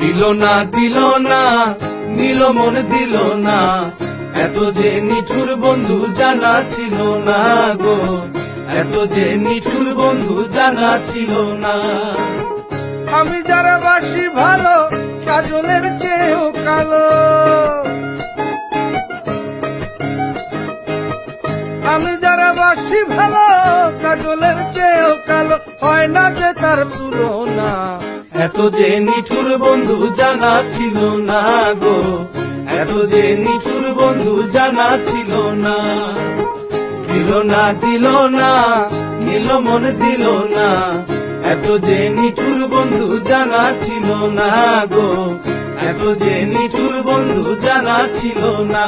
দিল না নিল মন দিল না, এত যে নিঠুর বন্ধু জানা ছিল না গো, এত যে নিঠুর বন্ধু জানা ছিল না। আমি যারা বাসি ভালো কাজলের চেয়েও কালো, আমি যারা বাসি ভালো কাজলের চেয়েও কালো, হয় না যে তার তুলনা। এত যে নিঠুর বন্ধু জানা ছিল না গো, এত যে নিঠুর বন্ধু জানা ছিল না। দিল না নিল মন দিল না, এত যে নিঠুর বন্ধু জানা ছিল না গো, এত যে নিঠুর বন্ধু জানা ছিল না।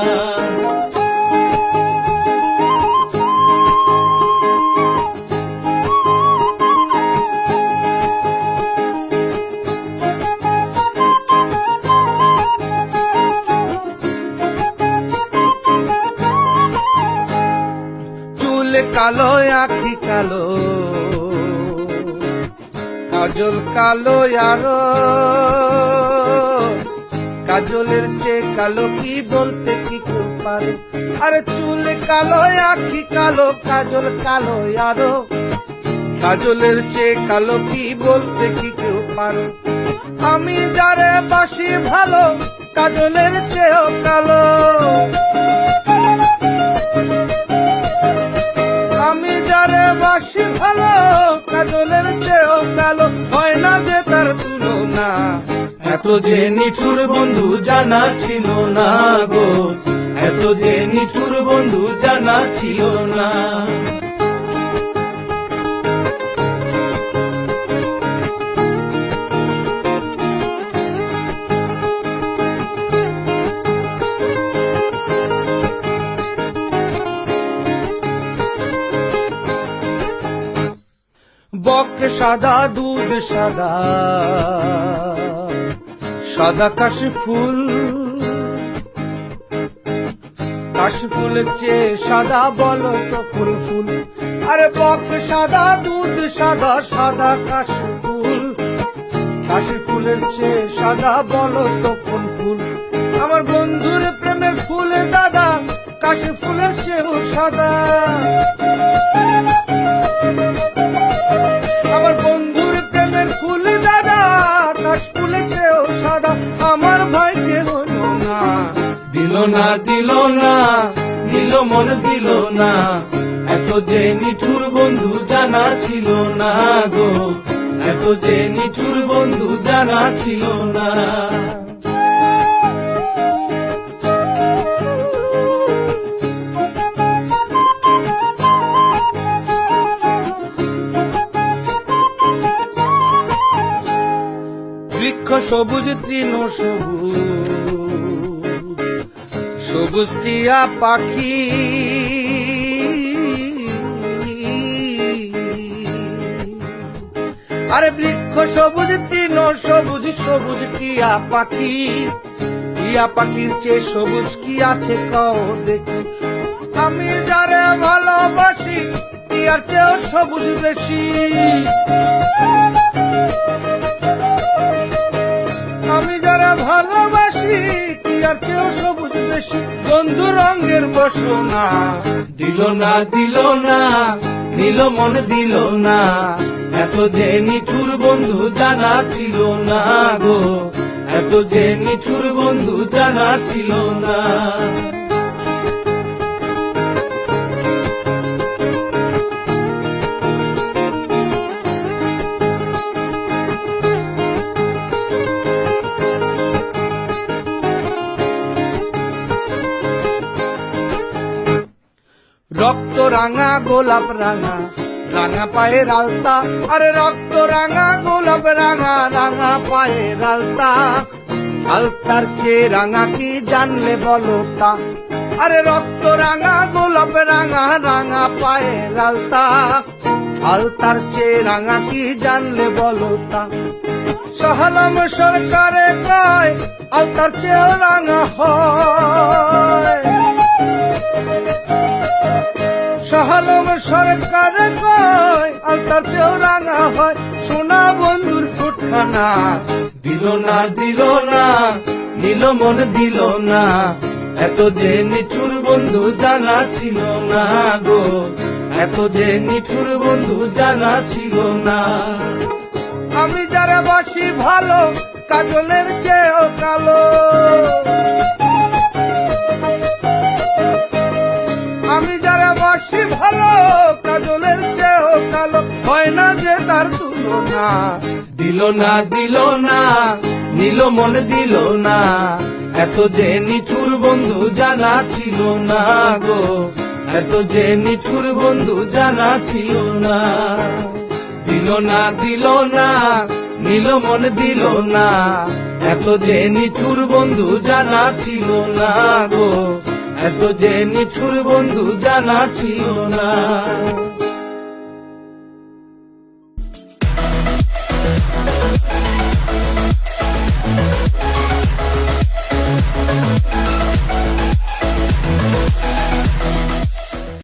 কালো আখি কালো, কাজল কালো আরো, কাজলের চেয়ে কালো কি বলতে কি কেউ পারে। আরে চুল কালো আখি কালো, কাজল কালো আরো, কাজলের চেয়ে কালো কি বলতে কি কেউ পারে। আমি যারে বাসি ভালো কাজলের চেয়েও কালো, আমি যারে বাসি ভালো কাজলের চেয়েও কালো, হয় না যে তার তুলনা। এত যে নিঠুর বন্ধু জানা ছিল না গো, এত যে নিঠুর বন্ধু জানা ছিল না। বক সাদা দুধ সাদা, সাদা কাশি ফুল, কাশি ফুলের চেয়ে সাদা বলো তো কোন ফুল। আরে বক সাদা দুধ সাদা, সাদা কাশি ফুল, কাশি ফুলের চেয়ে সাদা বলো তো কোন ফুল। আমার বন্ধুর প্রেমের ফুলে দাদা কাশি ফুলের চেয়েও সাদা, আমার বন্ধুর প্রেমের ফুল দাদা কাশ ফুলের চেয়েও সাদা, আমার ভাইকে হলো না। দিল না নিল মন দিল না, এত যে নিঠুর বন্ধু জানা ছিল না গো, এত যে নিঠুর বন্ধু জানা ছিল না। বৃক্ষ সবুজ তৃণ সবুজ, সবুজ টিয়া পাখি, আরে বৃক্ষ সবুজ তৃণ সবুজ, সবুজ টিয়া পাখি, টিয়া পাখির চেয়ে সবুজ কি আছে কও দেখি। আমি যারে ভালোবাসি টিয়ার চেয়েও সবুজ বেশি, আমি যারা ভালোবাসি টিয়ার চেয়েও সবুজ বেশি, বন্ধু রঙের বসনা। দিল না নিল মন দিল না, এত যে নিঠুর বন্ধু জানা ছিল না গো, এত যে নিঠুর বন্ধু জানা ছিল না। রক্ত রাঙা গোলাপ রাঙা, রাঙা পায়ের আলতা, আরে রক্ত রাঙা গোলাপ রাঙা, রাঙা পায়ের আলতা, আলতার চেয়ে রাঙা কি জানলে বলো তা। আরে রক্ত রাঙা গোলাপ রাঙা, রাঙা পায়ের আলতা, আলতার চেয়ে রাঙা কি জানলে বলো তা। সহলম সরকারে কয় আলতার চেয়েও রাঙা হয়, সহলম সরকারে কয় আলতার চেয়েও রাঙা হয়। সোনা বন্ধুর বিস্কুটখানা দিল না নিল মন দিল না, এত যে নিঠুর বন্ধু জানা ছিল না গো, এত যে নিঠুর বন্ধু জানা ছিল না। আমি যারা বাসি ভালো কাজলের চেয়েও কালো, আমি যারা বাসি ভালো কাজলের চেয়েও কালো, হয় না যে তার তুলনা। দিল না নিল মন দিল না, এত যে নিঠুর বন্ধু জানা ছিল না গো, এত যে নিঠুর বন্ধু জানা ছিল না। দিল না নিল মন দিল না, এত যে নিঠুর বন্ধু জানা ছিল না গো, এত যে নিঠুর বন্ধু জানা ছিল না।